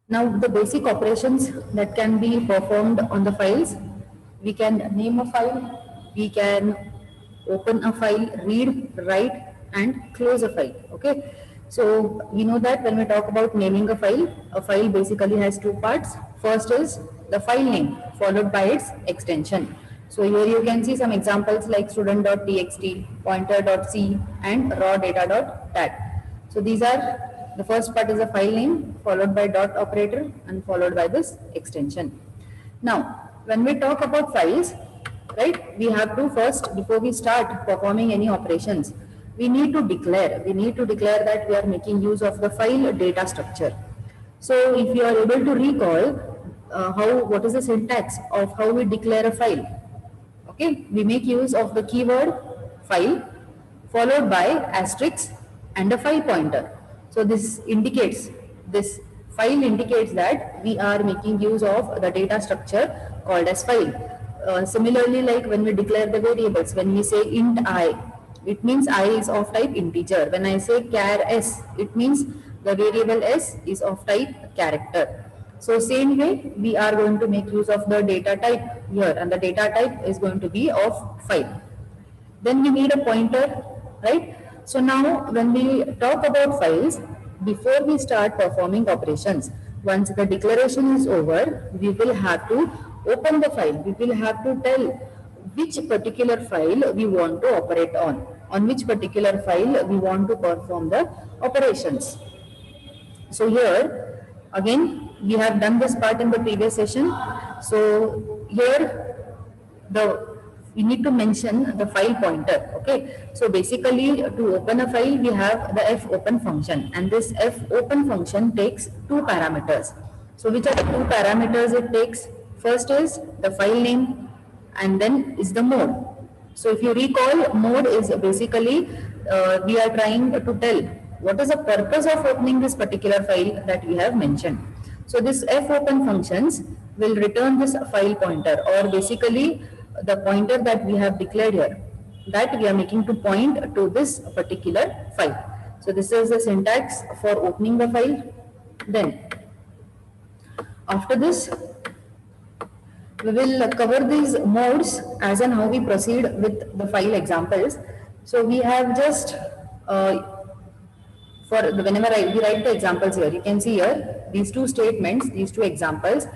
Now the basic operations that can be performed on the files, we can name a file, we can open a file, read, write and close a file. Okay. So we know that when we talk about naming a file basically has two parts. First is the file name followed by its extension. So here you can see some examples like student.txt, pointer.c and raw data.dat. So these are, the first part is a file name followed by dot operator and followed by this extension. Now, when we talk about files, right, we have to first, before we start performing any operations, we need to declare that we are making use of the file data structure. So if you are able to recall what is the syntax of how we declare a file, okay, we make use of the keyword file followed by asterisk and a file pointer. So this file indicates that we are making use of the data structure called as file. Similarly, like when we declare the variables, when we say int I, it means I is of type integer. When I say char s, it means the variable s is of type character. So same way, we are going to make use of the data type here, and the data type is going to be of file. Then we need a pointer, right? So now when we talk about files, before we start performing operations, once the declaration is over, we will have to open the file. We will have to tell which particular file we want to operate on which particular file we want to perform the operations. So here, again, we have done this part in the previous session. So here, we need to mention the file pointer. Okay. So basically, to open a file, we have the fopen function, and this fopen function takes two parameters. So which are the two parameters it takes? First is the file name, and then is the mode. So if you recall, mode is basically we are trying to tell what is the purpose of opening this particular file that we have mentioned. So this fopen functions will return this file pointer, or basically the pointer that we have declared here, that we are making to point to this particular file. So this is the syntax for opening the file. Then after this, we will cover these modes as and how we proceed with the file examples. So we have just whenever we write the examples here, you can see here these two statements, these two examples.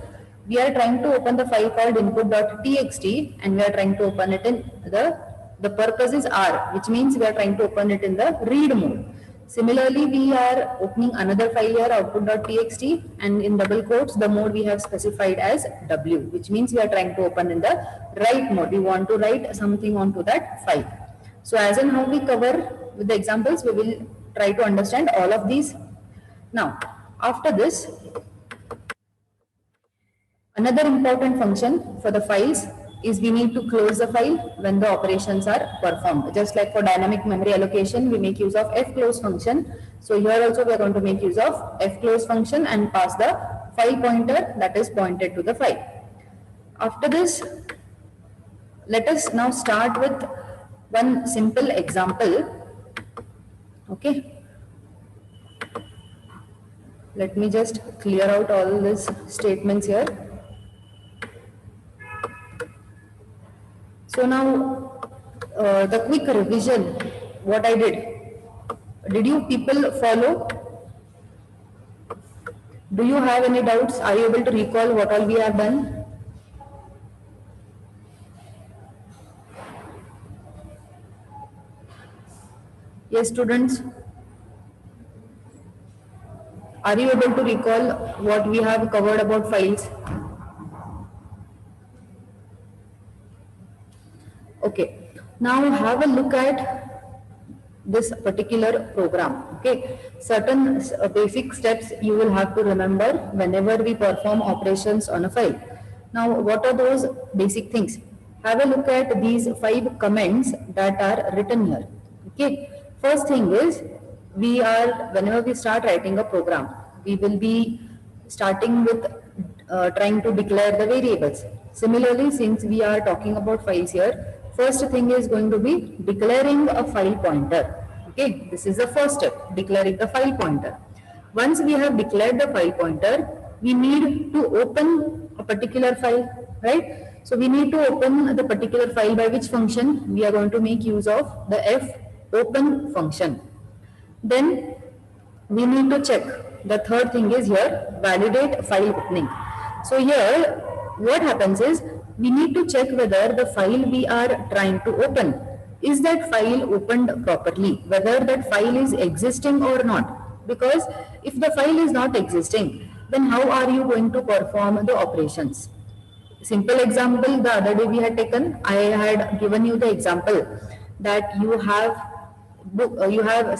We are trying to open the file called input.txt, and we are trying to open it in the purpose is R, which means we are trying to open it in the read mode. Similarly, we are opening another file here, output.txt, and in double quotes, the mode we have specified as W, which means we are trying to open in the write mode. We want to write something onto that file. So as and how we cover with the examples, we will try to understand all of these. Now, after this, another important function for the files is we need to close the file when the operations are performed. Just like for dynamic memory allocation, we make use of fclose function. So here also we are going to make use of fclose function and pass the file pointer that is pointed to the file. After this, let us now start with one simple example. Okay. Let me just clear out all these statements here. So now the quick revision, what I did you people follow? Do you have any doubts? Are you able to recall what all we have done? Yes, students. Are you able to recall what we have covered about files? Okay. Now have a look at this particular program. Okay. Certain basic steps you will have to remember whenever we perform operations on a file. Now, what are those basic things? Have a look at these 5 comments that are written here. Okay. First thing is, whenever we start writing a program, we will be starting with trying to declare the variables. Similarly, since we are talking about files here, first thing is going to be declaring a file pointer. Okay, this is the first step, declaring the file pointer. Once we have declared the file pointer, we need to open a particular file, right? So we need to open the particular file, by which function we are going to make use of the fopen function. Then we need to check. The third thing is here, validate file opening. So here what happens is, we need to check whether the file we are trying to open, is that file opened properly, whether that file is existing or not. Because if the file is not existing, then how are you going to perform the operations? Simple example, the other day we had taken, I had given you the example that you have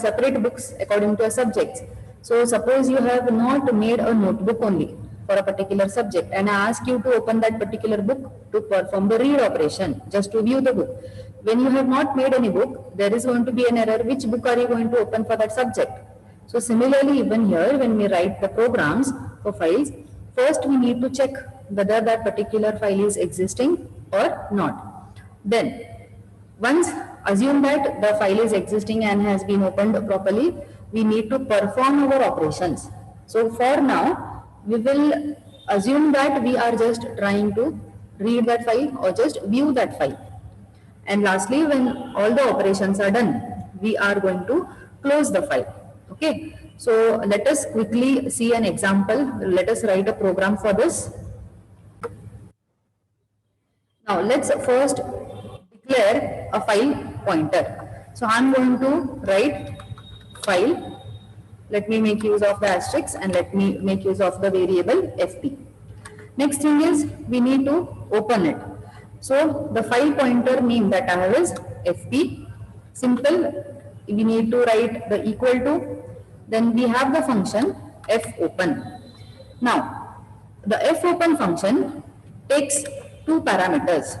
separate books according to a subject. So suppose you have not made a notebook only for a particular subject, and I ask you to open that particular book to perform the read operation, just to view the book. When you have not made any book, there is going to be an error. Which book are you going to open for that subject? So similarly, even here, when we write the programs for files, first we need to check whether that particular file is existing or not. Then once assume that the file is existing and has been opened properly, we need to perform our operations. So for now, we will assume that we are just trying to read that file or just view that file. And lastly, when all the operations are done, we are going to close the file. Okay. So let us quickly see an example. Let us write a program for this. Now let's first declare a file pointer. So I'm going to write file. Let me make use of the asterisk and let me make use of the variable fp. Next thing is, we need to open it. So the file pointer name that I have is fp. Simple. We need to write the equal to. Then we have the function fopen. Now the fopen function takes two parameters.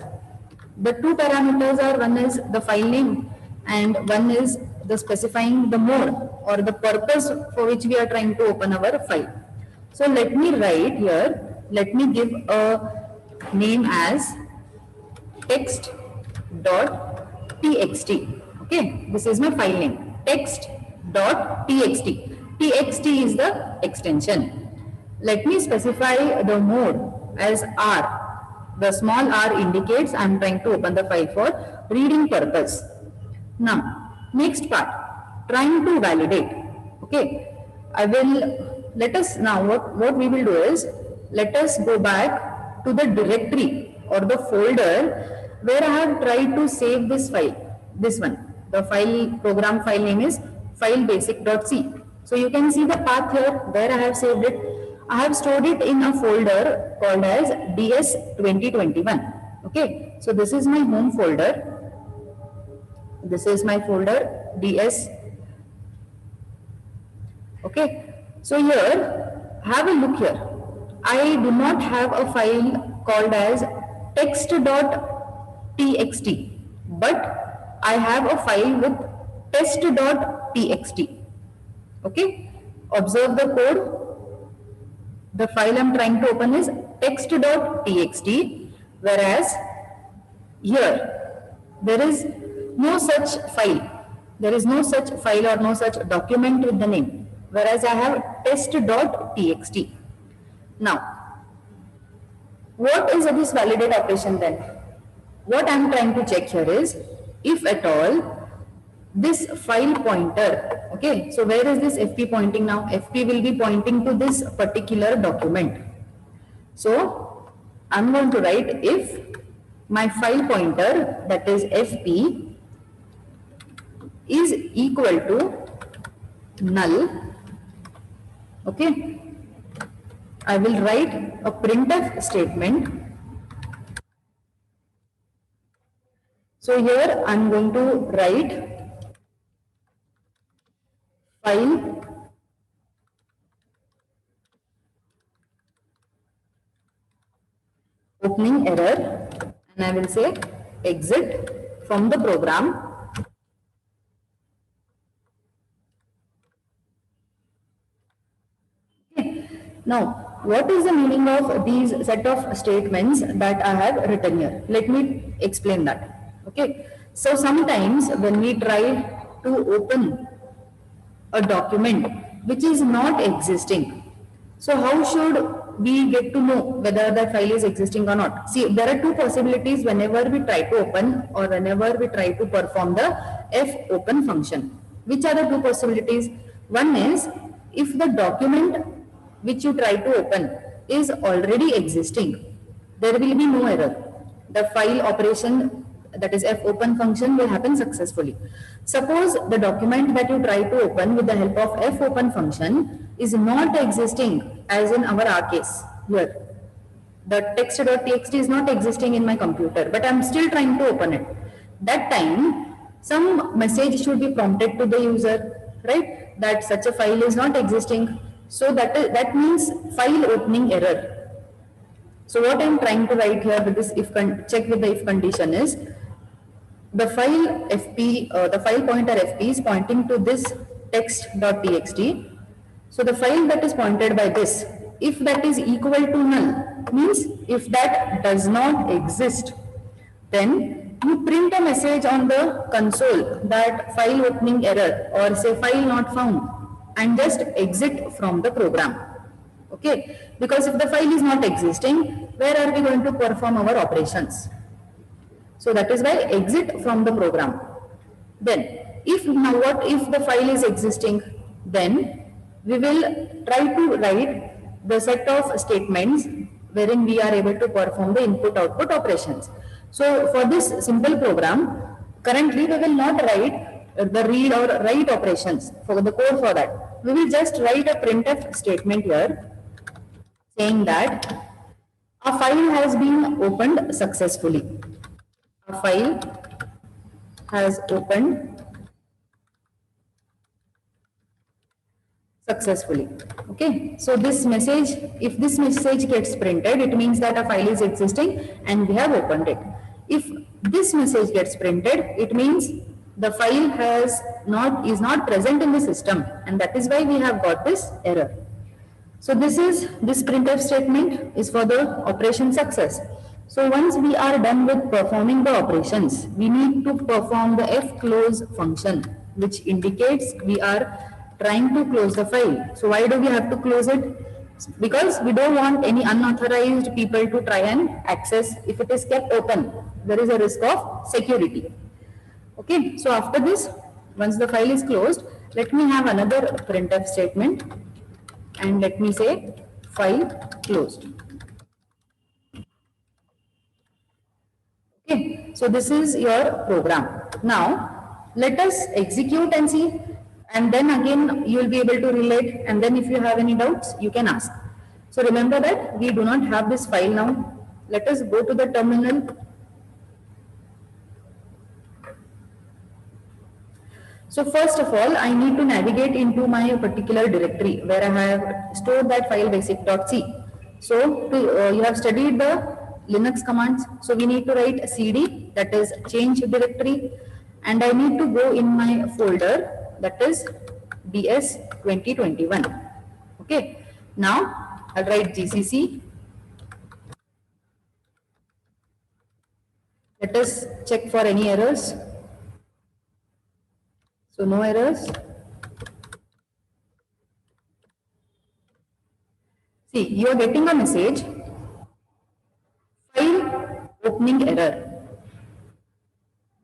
The two parameters are, one is the file name and one is the specifying the mode or the purpose for which we are trying to open our file. So let me write here, let me give a name as text.txt. Okay, this is my file name, text.txt. txt is the extension. Let me specify the mode as R. The small r indicates I am trying to open the file for reading purpose. Now, next part, trying to validate. Okay, let us now, what we will do is, let us go back to the directory or the folder where I have tried to save this file. This one, the program file name is filebasic.c. So you can see the path here where I have saved it. I have stored it in a folder called as DS2021. Okay, so this is my home folder. This is my folder DS. Okay, so here, have a look here. I do not have a file called as text.txt, but I have a file with test.txt. Okay, observe the code. The file I am trying to open is text.txt, whereas here there is no such file. There is no such file or no such document with the name, whereas I have test.txt. Now, what is this validate operation then? What I am trying to check here is, if at all this file pointer, okay, so where is this fp pointing now? Fp will be pointing to this particular document. So I'm going to write if my file pointer, that is fp, is equal to null, okay, I will write a printf statement. So here I'm going to write file opening error, and I will say exit from the program. Okay. Now, what is the meaning of these set of statements that I have written here? Let me explain that. Okay. So sometimes when we try to open a document which is not existing, so how should we get to know whether that file is existing or not. See, there are two possibilities whenever we try to open or whenever we try to perform the fopen function. Which are the two possibilities? One is if the document which you try to open is already existing, there will be no error. The file operation, that is fopen function, will happen successfully. Suppose the document that you try to open with the help of fopen function is not existing, as in our case here. The text.txt is not existing in my computer, but I am still trying to open it. That time, some message should be prompted to the user, right? That such a file is not existing. So that means file opening error. So what I am trying to write here with this check with the if condition is, the file fp, the file pointer fp is pointing to this text.txt. So the file that is pointed by this, if that is equal to null, means if that does not exist, then you print a message on the console that file opening error or say file not found, and just exit from the program. Okay, because if the file is not existing, where are we going to perform our operations? So that is why exit from the program. Then now what if the file is existing? Then we will try to write the set of statements wherein we are able to perform the input-output operations. So for this simple program, currently we will not write the read or write operations for the code for that. We will just write a printf statement here saying that a file has been opened successfully. A file has opened successfully. Okay, so this message, if this message gets printed, it means that a file is existing and we have opened it. If this message gets printed, it means the file is not present in the system, and that is why we have got this error. So this printf statement is for the operation success. So once we are done with performing the operations, we need to perform the fclose function, which indicates we are trying to close the file. So why do we have to close it? Because we don't want any unauthorized people to try and access. If it is kept open, there is a risk of security. Okay, so after this, once the file is closed, let me have another printf statement and let me say file closed. Okay, so this is your program. Now let us execute and see, and then again you will be able to relate, and then if you have any doubts you can ask. So remember that we do not have this file now. Let us go to the terminal. So first of all, I need to navigate into my particular directory where I have stored that file basic.c. So you have studied the Linux commands. So we need to write cd, that is change directory, and I need to go in my folder, that is ds 2021. Okay. Now I'll write gcc. Let us check for any errors. So no errors. See, you are getting a message, file opening error,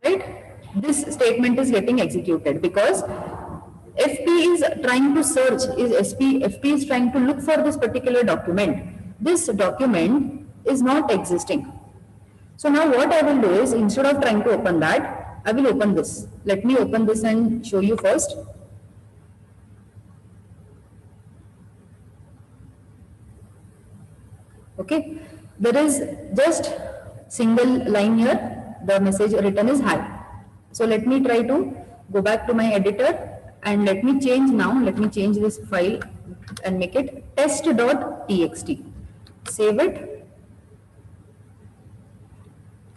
right? This statement is getting executed because FP is trying to search, FP is trying to look for this particular document. This document is not existing. So now what I will do is, instead of trying to open that, I will open this. Let me open this and show you first. Okay, there is just single line here. The message written is hi. So let me try to go back to my editor and let me change now. Let me change this file and make it test.txt. Save it.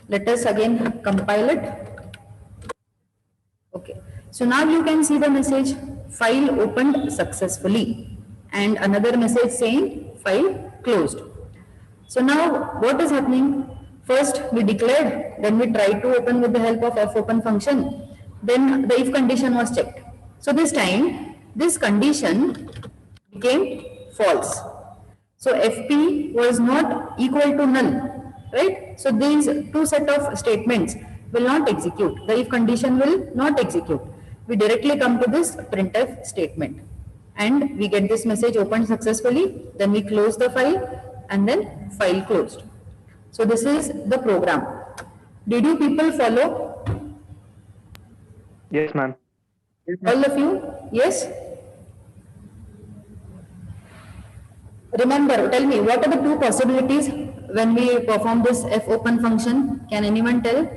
Let us again compile it. Okay, so now you can see the message file opened successfully and another message saying file closed. So now what is happening? First we declared, then we tried to open with the help of fopen function, then the if condition was checked. So this time this condition became false. So FP was not equal to null, right? So these two set of statements will not execute. The if condition will not execute. We directly come to this printf statement and we get this message opened successfully, then we close the file and then file closed. So this is the program. Did you people follow? Yes, ma'am. All of you? Yes? Remember, tell me, what are the two possibilities when we perform this fopen function? Can anyone tell?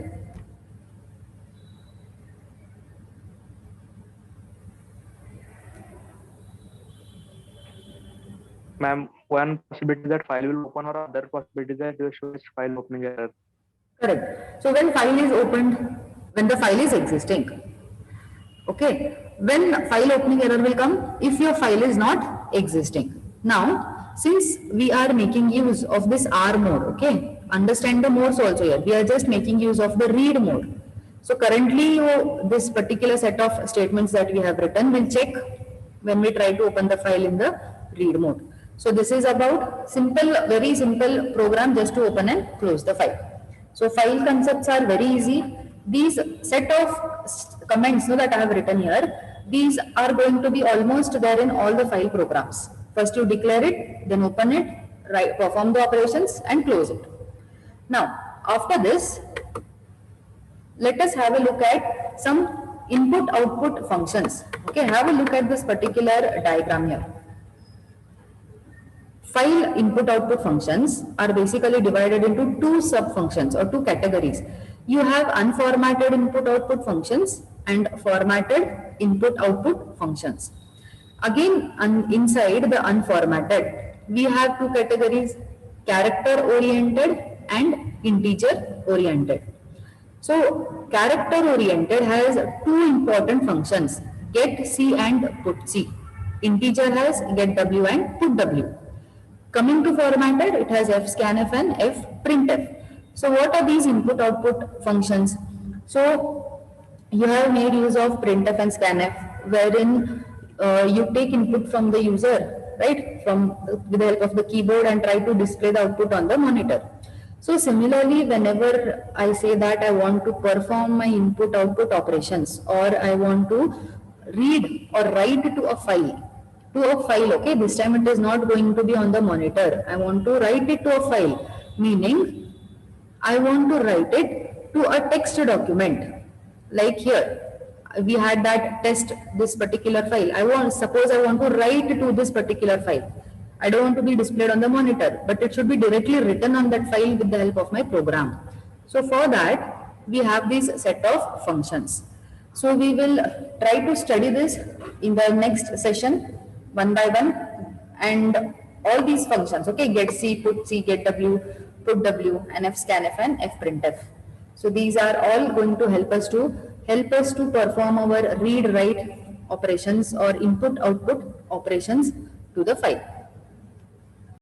Ma'am, one possibility that file will open, or other possibility that there shows file opening error. Correct. So when file is opened, when the file is existing, okay, when file opening error will come if your file is not existing. Now, since we are making use of this R mode, okay, understand the modes also here. We are just making use of the read mode. So currently, this particular set of statements that we have written will check when we try to open the file in the read mode. So this is about simple, very simple program just to open and close the file. So file concepts are very easy. These set of comments that I have written here, these are going to be almost there in all the file programs. First you declare it, then open it, perform the operations and close it. Now, after this, let us have a look at some input-output functions. Okay, have a look at this particular diagram here. File input-output functions are basically divided into two sub-functions or two categories. You have unformatted input-output functions and formatted input-output functions. Again, inside the unformatted, we have two categories, character-oriented and integer-oriented. So, character-oriented has two important functions, get C and put C. Integer has get W and put W. Coming to formatted, it has fscanf and fprintf. So what are these input-output functions? So you have made use of printf and scanf, wherein you take input from the user, right, with the help of the keyboard and try to display the output on the monitor. So similarly, whenever I say that I want to perform my input-output operations, or I want to read or write to a file, okay, this time it is not going to be on the monitor. I want to write it to a file, meaning I want to write it to a text document. Like here, we had that test, this particular file. Suppose I want to write to this particular file. I don't want to be displayed on the monitor, but it should be directly written on that file with the help of my program. So for that, we have this set of functions. So we will try to study this in the next session, one by one, and all these functions, okay, get C, put C, get W, put W, and fscanf and fprintf. So these are all going to help us to perform our read-write operations or input-output operations to the file.